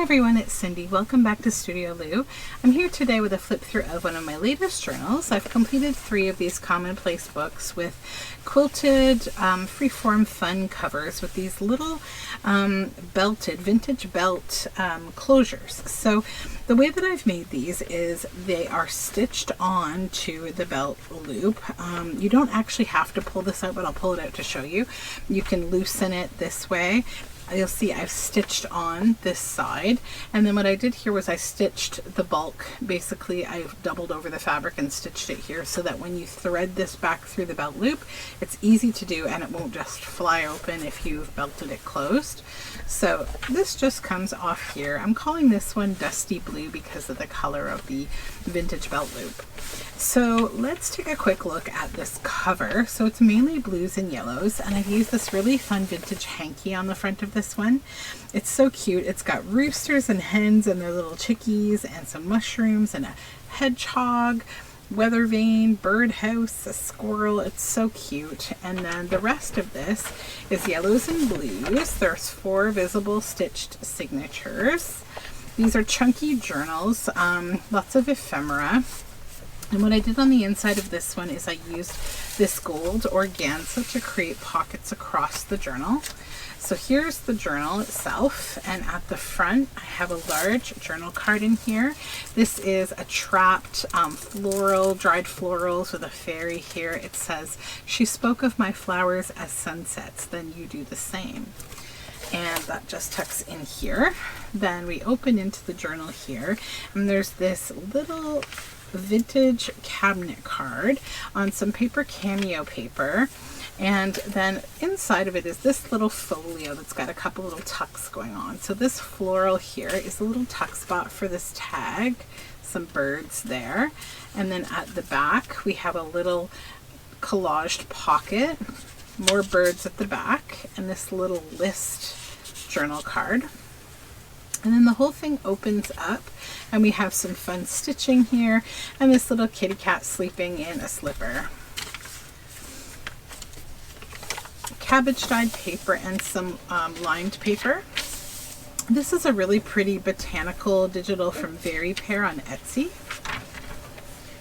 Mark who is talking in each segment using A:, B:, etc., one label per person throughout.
A: everyone, it's Cindy. Welcome back to Studioloo. I'm here today with a flip through of one of my latest journals. I've completed 3 of these Commonplace books with quilted freeform fun covers with these little belted vintage belt closures. So the way that I've made these is they are stitched on to the belt loop. You don't actually have to pull this out, but I'll pull it out to show you. You can loosen it this way. You'll see I've stitched on this side, and then what I did here was I stitched the bulk. Basically, I've doubled over the fabric and stitched it here so that when you thread this back through the belt loop, it's easy to do and it won't just fly open if you've belted it closed. So this just comes off here. I'm calling this one Dusty Blue because of the color of the vintage belt loop. So let's take a quick look at this cover. So it's mainly blues and yellows, and I've used this really fun vintage hanky on the front of this one. It's so cute. It's got roosters and hens and their little chickies and some mushrooms and a hedgehog, weather vane, birdhouse, a squirrel. It's so cute. And then the rest of this is yellows and blues. There's 4 visible stitched signatures. These are chunky journals, lots of ephemera. And what I did on the inside of this one is I used this gold organza to create pockets across the journal. So here's the journal itself, and at the front I have a large journal card in here. This is a trapped floral, dried florals with a fairy here. It says, "She spoke of my flowers as sunsets, then you do the same." And that just tucks in here. Then we open into the journal here, and there's this little vintage cabinet card on some paper cameo paper, and then inside of it is this little folio that's got a couple little tucks going on. So this floral here is a little tuck spot for this tag, some birds there, and then at the back we have a little collaged pocket, more birds at the back, and this little list journal card. And then the whole thing opens up and we have some fun stitching here and this little kitty cat sleeping in a slipper. Cabbage dyed paper and some lined paper. This is a really pretty botanical digital from Very Pear on Etsy.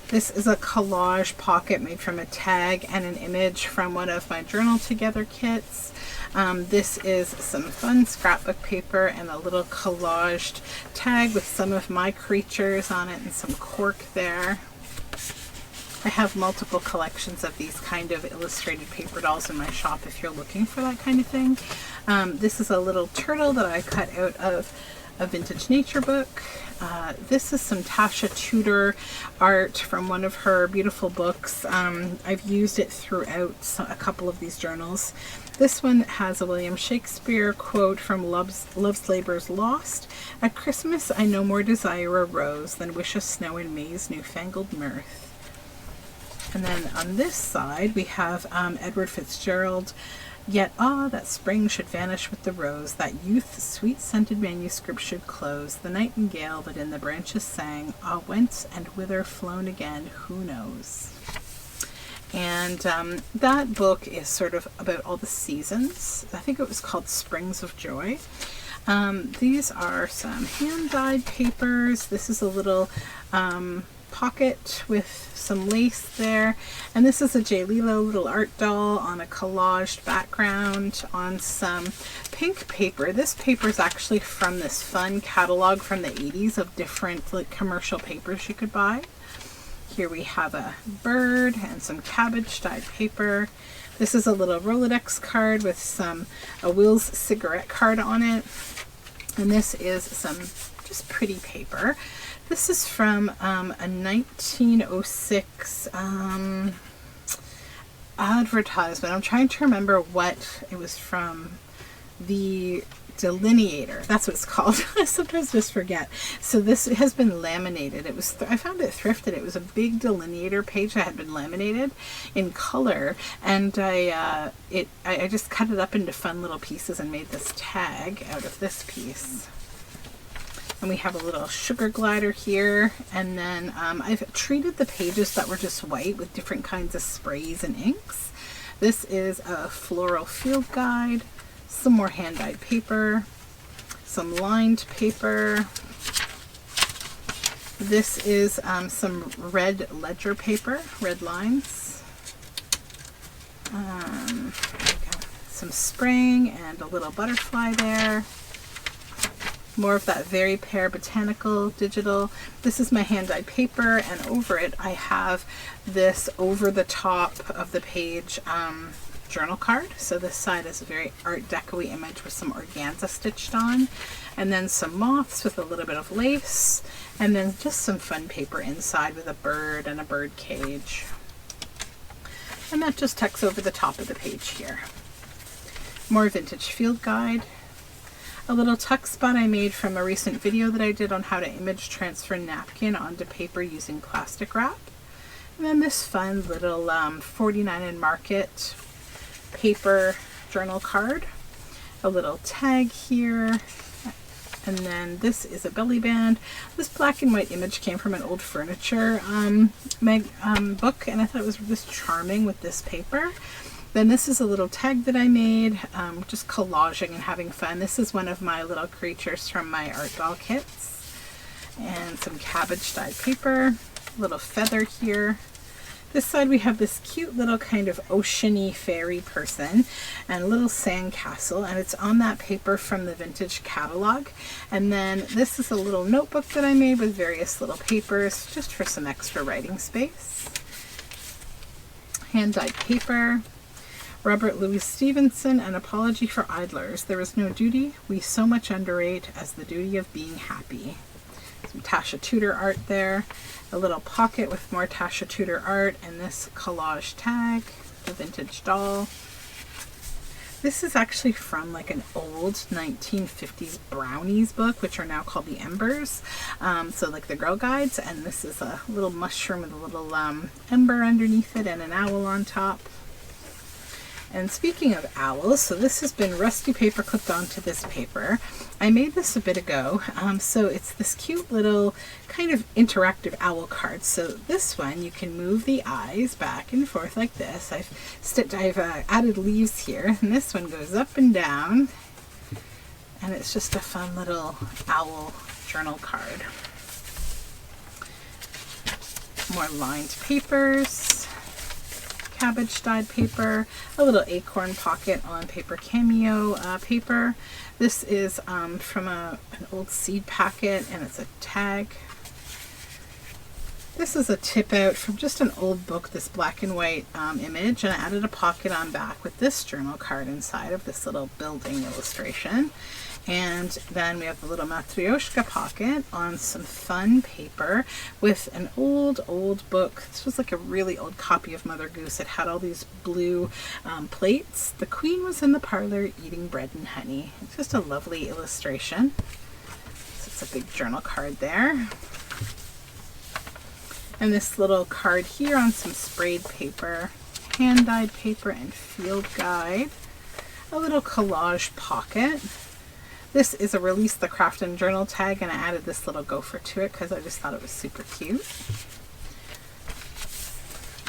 A: This is a collage pocket made from a tag and an image from one of my Journal Together kits. This is some fun scrapbook paper and a little collaged tag with some of my creatures on it and some cork there. I have multiple collections of these kind of illustrated paper dolls in my shop if you're looking for that kind of thing. This is a little turtle that I cut out of a vintage nature book. This is some Tasha Tudor art from one of her beautiful books. I've used it throughout a couple of these journals. This one has a William Shakespeare quote from Love's Labour's Lost. "At Christmas I no more desire a rose than wish a snow in May's newfangled mirth." And then on this side we have Edward Fitzgerald. "Yet, that spring should vanish with the rose, that youth's sweet-scented manuscript should close. The nightingale that in the branches sang, whence and whither flown again, who knows?" And that book is sort of about all the seasons. I think it was called Springs of Joy. These are some hand-dyed papers. This is a little pocket with some lace there, and this is a J. Lilo little art doll on a collaged background on some pink paper. This paper is actually from this fun catalog from the 80s of different like commercial papers you could buy. Here we have a bird and some cabbage dyed paper. This is a little Rolodex card with a Will's cigarette card on it, and this is some just pretty paper. This is from a 1906 advertisement. I'm trying to remember what it was from. The Delineator, that's what it's called. I sometimes just forget. So this has been laminated. It was I found it thrifted. It was a big Delineator page that had been laminated in color, and I just cut it up into fun little pieces and made this tag out of this piece. And we have a little sugar glider here, and then I've treated the pages that were just white with different kinds of sprays and inks. This is a floral field guide, some more hand-dyed paper, some lined paper. This is some red ledger paper, red lines. There we go. Some spring and a little butterfly there. More of that Very Pear Botanical digital. This is my hand-dyed paper, and over it I have this over the top of the page journal card. So this side is a very Art Deco-y image with some organza stitched on, and then some moths with a little bit of lace, and then just some fun paper inside with a bird and a bird cage. And that just tucks over the top of the page here. More vintage field guide. A little tuck spot I made from a recent video that I did on how to image transfer napkin onto paper using plastic wrap. And then this fun little 49 and Market paper journal card. A little tag here. And then this is a belly band. This black and white image came from an old furniture book, and I thought it was just charming with this paper. Then this is a little tag that I made, just collaging and having fun. This is one of my little creatures from my art doll kits. And some cabbage dyed paper, a little feather here. This side we have this cute little kind of ocean-y fairy person and a little sand castle, and it's on that paper from the vintage catalog. And then this is a little notebook that I made with various little papers just for some extra writing space. Hand-dyed paper. Robert Louis Stevenson, An Apology for Idlers. There is no duty we so much underrate as the duty of being happy. Some Tasha Tudor art there. A little pocket with more Tasha Tudor art, and this collage tag, the vintage doll. This is actually from like an old 1950s brownies book, which are now called the Embers. So like the Girl Guides, and this is a little mushroom with a little ember underneath it and an owl on top. And speaking of owls, so this has been rusty paper clipped onto this paper. I made this a bit ago, so it's this cute little kind of interactive owl card. So this one, you can move the eyes back and forth like this. I've added leaves here, and this one goes up and down, and it's just a fun little owl journal card. More lined papers. Cabbage dyed paper, a little acorn pocket on paper cameo paper. This is from an old seed packet, and it's a tag. This is a tip out from just an old book, this black and white image, and I added a pocket on back with this journal card inside of this little building illustration. And then we have the little Matryoshka pocket on some fun paper with an old book. This was like a really old copy of Mother Goose. It had all these blue plates. The Queen was in the parlor eating bread and honey. It's just a lovely illustration. So it's a big journal card there. And this little card here on some sprayed paper, hand-dyed paper and field guide. A little collage pocket. This is a Release the Craft and Journal tag, and I added this little gopher to it because I just thought it was super cute.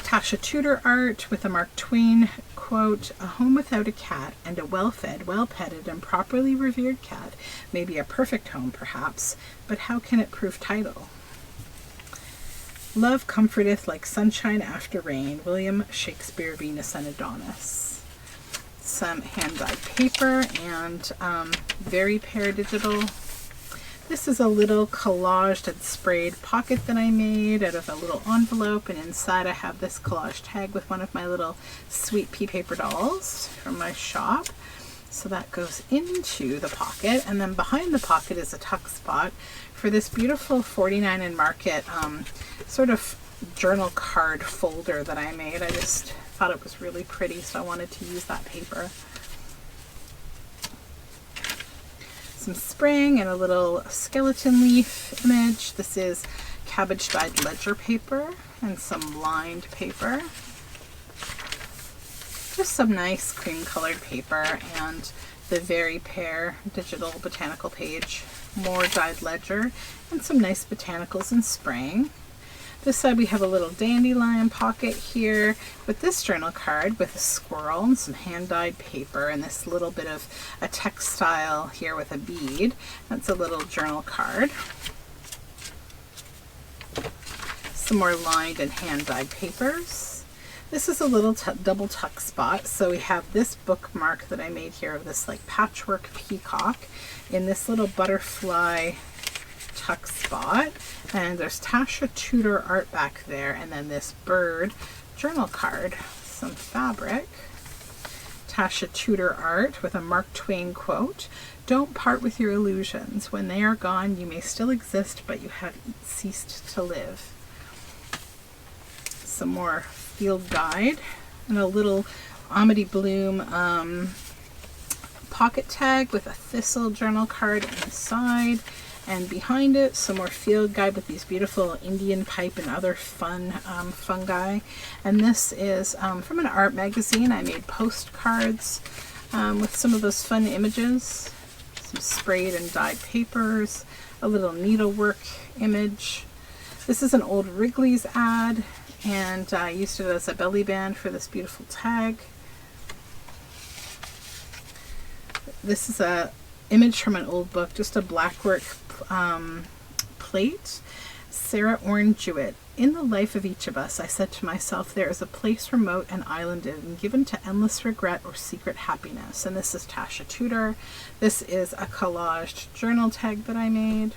A: Tasha Tudor art with a Mark Twain quote, "A home without a cat and a well-fed, well-petted, and properly revered cat may be a perfect home, perhaps, but how can it prove tidal? Love comforteth like sunshine after rain." William Shakespeare, Venus and Adonis. Some hand-dyed paper and Very Pear digital. This is a little collaged and sprayed pocket that I made out of a little envelope, and inside I have this collage tag with one of my little Sweet Pea paper dolls from my shop. So that goes into the pocket, and then behind the pocket is a tuck spot for this beautiful 49 and Market sort of journal card folder that I made. I just thought it was really pretty, so I wanted to use that paper. Some spring and a little skeleton leaf image. This is cabbage dyed ledger paper and some lined paper. Just some nice cream colored paper and the Very Pear digital botanical page. More dyed ledger and some nice botanicals in spring. This side we have a little dandelion pocket here with this journal card with a squirrel and some hand-dyed paper and this little bit of a textile here with a bead. That's a little journal card. Some more lined and hand-dyed papers. This is a little double tuck spot. So we have this bookmark that I made here of this like patchwork peacock in this little butterfly tuck spot, and there's Tasha Tudor art back there, and then this bird journal card, some fabric, Tasha Tudor art with a Mark Twain quote, "Don't part with your illusions. When they are gone, you may still exist, but you have ceased to live." Some more field guide and a little Amity Bloom pocket tag with a thistle journal card inside. And behind it, some more field guide with these beautiful Indian pipe and other fun fungi. And this is from an art magazine. I made postcards with some of those fun images. Some sprayed and dyed papers, a little needlework image. This is an old Wrigley's ad, and I used it as a belly band for this beautiful tag. This is a image from an old book, just a blackwork plate. Sarah Orne Jewett. "In the life of each of us, I said to myself, there is a place remote and islanded and given to endless regret or secret happiness." And this is Tasha Tudor. This is a collaged journal tag that I made.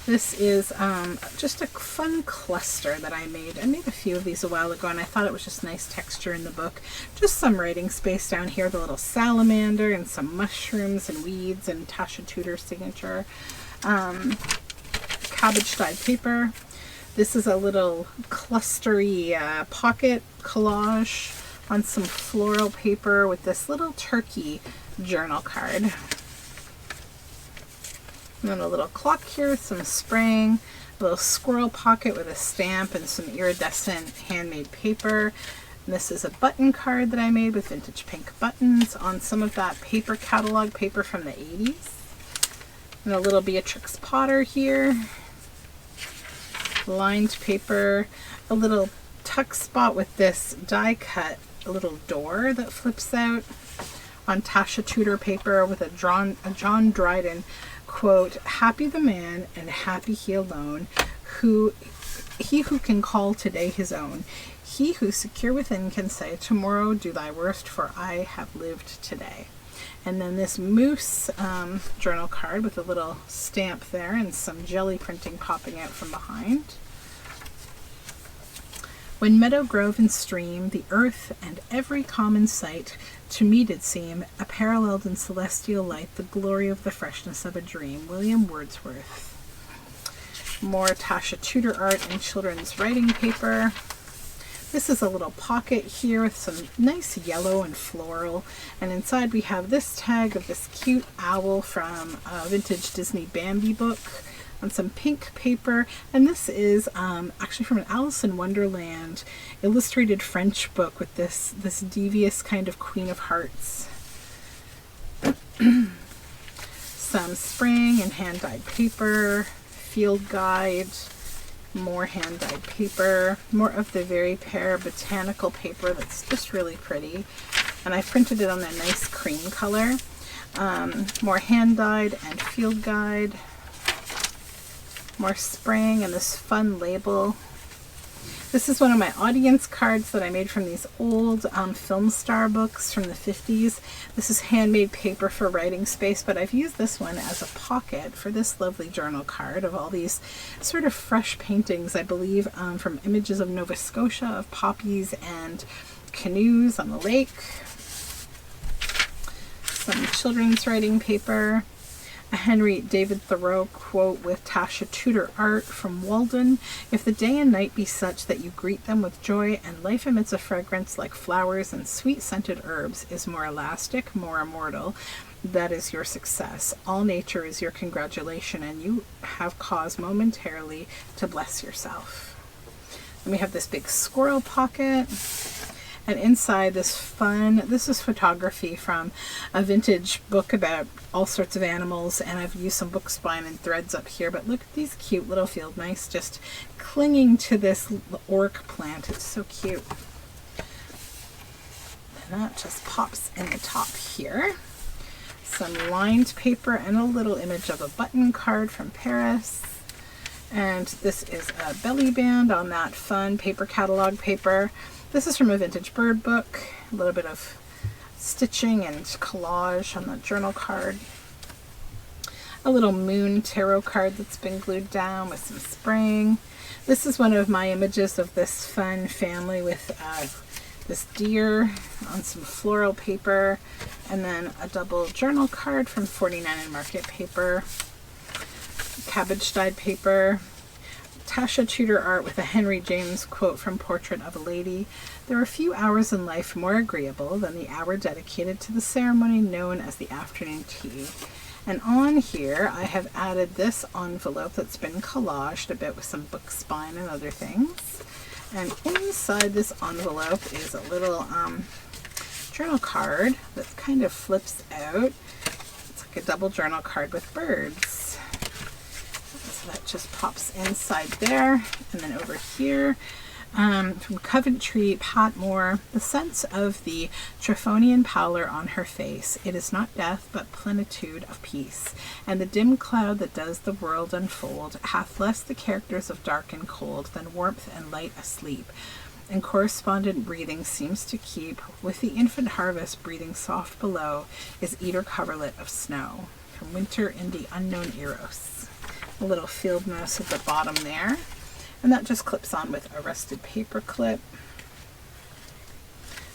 A: This is just a fun cluster that I made. I made a few of these a while ago, and I thought it was just nice texture in the book. Just some writing space down here, the little salamander and some mushrooms and weeds and Tasha Tudor's signature. Cabbage dyed paper. This is a little clustery pocket collage on some floral paper with this little turkey journal card. And then a little clock here with some spraying, a little squirrel pocket with a stamp and some iridescent handmade paper. And this is a button card that I made with vintage pink buttons on some of that paper catalog paper from the 80s. And a little Beatrix Potter here. Lined paper, a little tuck spot with this die cut, a little door that flips out on Tasha Tudor paper with a John Dryden quote, "Happy the man and happy he alone, he who can call today his own, he who secure within can say, tomorrow do thy worst, for I have lived today." And then this moose journal card with a little stamp there and some jelly printing popping out from behind. "When meadow, grove, and stream, the earth, and every common sight, to me did seem, a paralleled in celestial light, the glory of the freshness of a dream." William Wordsworth. More Tasha Tudor art and children's writing paper. This is a little pocket here with some nice yellow and floral. And inside we have this tag of this cute owl from a vintage Disney Bambi book on some pink paper. And this is actually from an Alice in Wonderland illustrated French book with this devious kind of Queen of Hearts. Some spraying and hand-dyed paper, field guide, more hand-dyed paper, more of the Very Pear botanical paper that's just really pretty. And I printed it on that nice cream color. More hand-dyed and field guide. More spraying and this fun label. This is one of my audience cards that I made from these old film star books from the 50s. This is handmade paper for writing space, but I've used this one as a pocket for this lovely journal card of all these sort of fresh paintings, I believe, from images of Nova Scotia, of poppies and canoes on the lake. Some children's writing paper. A Henry David Thoreau quote with Tasha Tudor art from Walden. "If the day and night be such that you greet them with joy, and life emits a fragrance like flowers and sweet-scented herbs, is more elastic, more immortal, that is your success. All nature is your congratulation, and you have cause momentarily to bless yourself." And we have this big squirrel pocket. And inside this is photography from a vintage book about all sorts of animals, and I've used some book spine and threads up here, but look at these cute little field mice just clinging to this orc plant. It's so cute. And that just pops in the top here. Some lined paper and a little image of a button card from Paris. And this is a belly band on that fun paper catalog paper. This is from a vintage bird book. A little bit of stitching and collage on the journal card. A little moon tarot card that's been glued down with some spraying. This is one of my images of this fun family with this deer on some floral paper, and then a double journal card from 49 and Market paper, cabbage dyed paper, Tasha Tudor art with a Henry James quote from Portrait of a Lady. There are few hours in life more agreeable than the hour dedicated to the ceremony known as the afternoon tea. And on here I have added this envelope that's been collaged a bit with some book spine and other things. And inside this envelope is a little journal card that kind of flips out. It's like a double journal card with birds. So that just pops inside there. And then over here, from Coventry, Patmore, the sense of the Trophonian pallor on her face. It is not death, but plenitude of peace. And the dim cloud that does the world unfold hath less the characters of dark and cold than warmth and light asleep. And correspondent breathing seems to keep, with the infant harvest breathing soft below, is eater coverlet of snow. From Winter in the Unknown Eros. A little field mouse at the bottom there. And that just clips on with a rusted paper clip.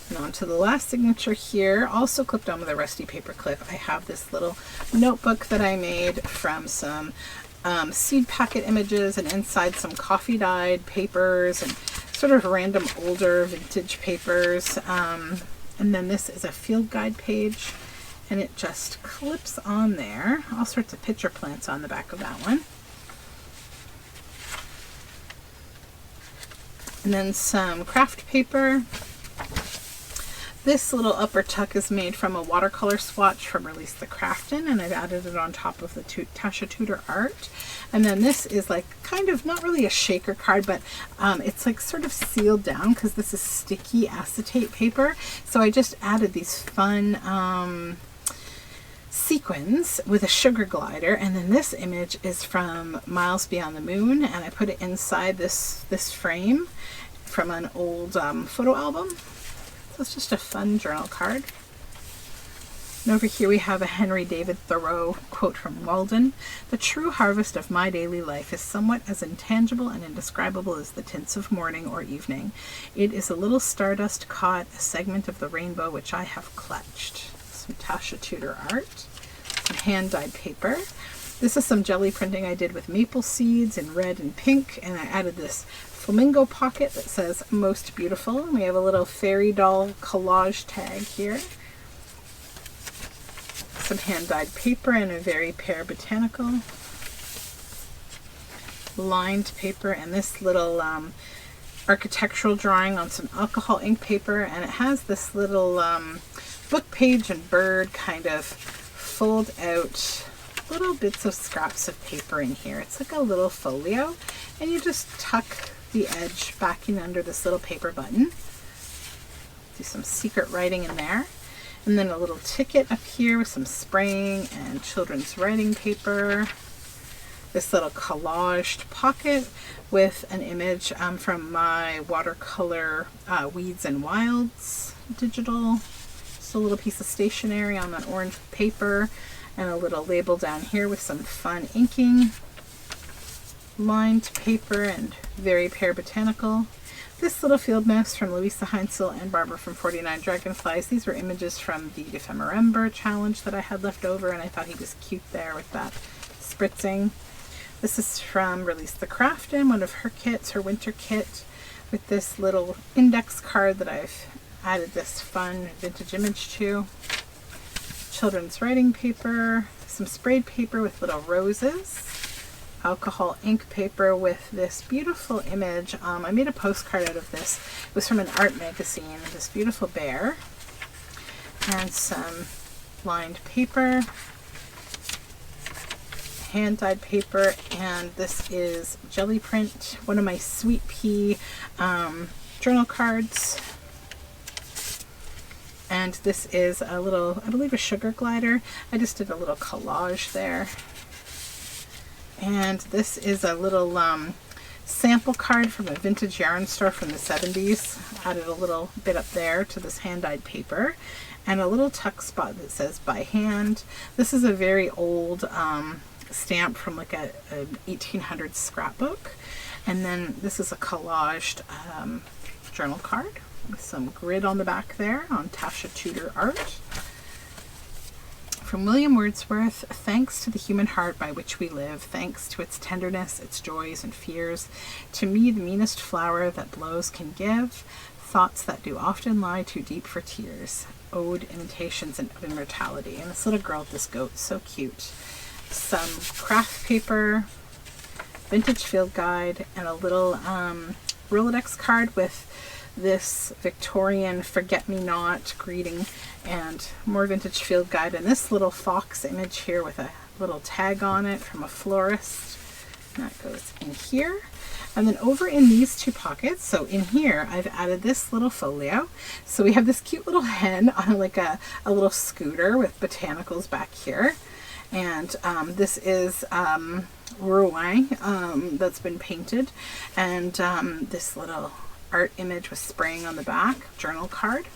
A: And on to the last signature here, also clipped on with a rusty paper clip. I have this little notebook that I made from some seed packet images, and inside some coffee dyed papers and sort of random older vintage papers. And then this is a field guide page, and it just clips on there. All sorts of pitcher plants on the back of that one. And then some craft paper. This little upper tuck is made from a watercolor swatch from Release the Craftin', and I've added it on top of the Tasha Tudor art. And then this is like kind of not really a shaker card, but it's like sort of sealed down because this is sticky acetate paper. So I just added these fun sequins with a sugar glider, and then this image is from Miles Beyond the Moon, and I put it inside this frame from an old photo album. So it's just a fun journal card. And over here we have a Henry David Thoreau quote from Walden. The true harvest of my daily life is somewhat as intangible and indescribable as the tints of morning or evening. It is a little stardust caught, a segment of the rainbow which I have clutched. Some Tasha Tudor art, some hand-dyed paper. This is some jelly printing I did with maple seeds in red and pink, and I added this flamingo pocket that says most beautiful, and we have a little fairy doll collage tag here. Some hand-dyed paper and a very Pear Botanical. Lined paper, and this little architectural drawing on some alcohol ink paper, and it has this little book page and bird kind of fold out little bits of scraps of paper in here. It's like a little folio, and you just tuck the edge back in under this little paper button. Do some secret writing in there. And then a little ticket up here with some spraying and children's writing paper. This little collaged pocket with an image from my watercolor Weeds and Wilds digital. Just a little piece of stationery on that orange paper, and a little label down here with some fun inking. Lined paper and very Pear Botanical. This little field mouse from Louisa Heinzel and Barbara from 49 Dragonflies. These were images from the Ephemerember challenge that I had left over, and I thought he was cute there with that spritzing. This is from Release the Craftin', one of her kits, her winter kit, with this little index card that I've added this fun vintage image to. Children's writing paper, some sprayed paper with little roses. alcohol ink paper with this beautiful image. I made a postcard out of this. It was from an art magazine. This beautiful bear, and some lined paper, hand-dyed paper, and this is jelly print, one of my sweet pea journal cards. And this is a little, I believe, a sugar glider. I just did a little collage there. And this is a little sample card from a vintage yarn store from the 70s. Added a little bit up there to this hand-dyed paper. And a little tuck spot that says by hand. This is a very old stamp from like a 1800s scrapbook. And then this is a collaged journal card with some grid on the back there on Tasha Tudor art. From William Wordsworth, thanks to the human heart by which we live, thanks to its tenderness, its joys and fears, to me the meanest flower that blows can give, thoughts that do often lie too deep for tears, ode, imitations of immortality. And this little girl with this goat, so cute. Some craft paper, vintage field guide, and a little Rolodex card with this Victorian forget-me-not greeting, and more vintage field guide, and this little fox image here with a little tag on it from a florist. And that goes in here. And then over in these two pockets, so in here I've added this little folio. So we have this cute little hen on like a little scooter with botanicals back here. And this is Rouen that's been painted, and this little art image with spraying on the back, journal card.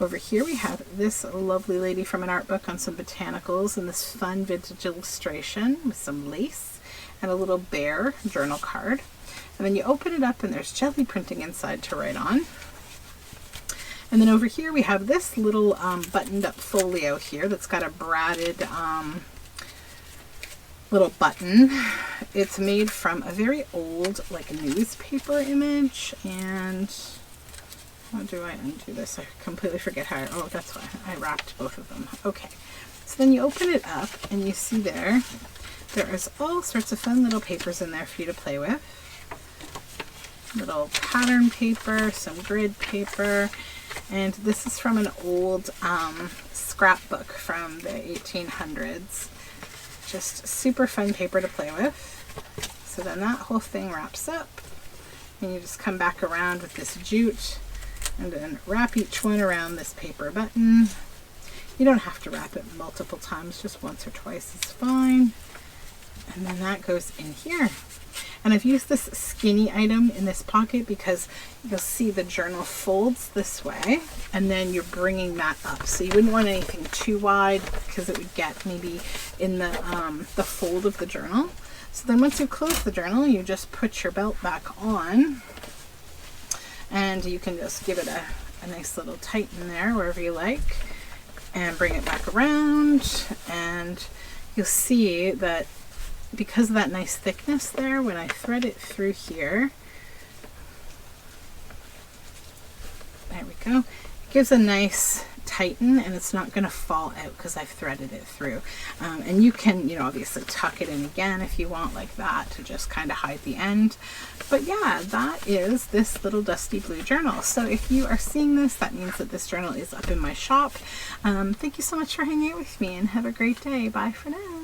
A: Over here we have this lovely lady from an art book on some botanicals, and this fun vintage illustration with some lace, and a little bear journal card. And then you open it up and there's jelly printing inside to write on. And then over here we have this little buttoned up folio here that's got a braided little button. It's made from a very old like newspaper image, and how do I undo this? I completely forget how oh, that's why I wrapped both of them. Okay, so then you open it up and you see there is all sorts of fun little papers in there for you to play with. Little pattern paper, some grid paper, and this is from an old scrapbook from the 1800s. Just super fun paper to play with. So then that whole thing wraps up, and you just come back around with this jute and then wrap each one around this paper button. You don't have to wrap it multiple times, just once or twice is fine. And then that goes in here. And I've used this skinny item in this pocket because you'll see the journal folds this way, and then you're bringing that up. So you wouldn't want anything too wide because it would get maybe in the fold of the journal. So then once you close the journal, you just put your belt back on, and you can just give it a nice little tighten there wherever you like, and bring it back around, and you'll see that because of that nice thickness there, when I thread it through here, there we go, it gives a nice tighten, and it's not going to fall out because I've threaded it through. And you can, obviously tuck it in again if you want, like that, to just kind of hide the end. But yeah, that is this little dusty blue journal. So if you are seeing this, that means that this journal is up in my shop. Thank you so much for hanging out with me, and have a great day. Bye for now.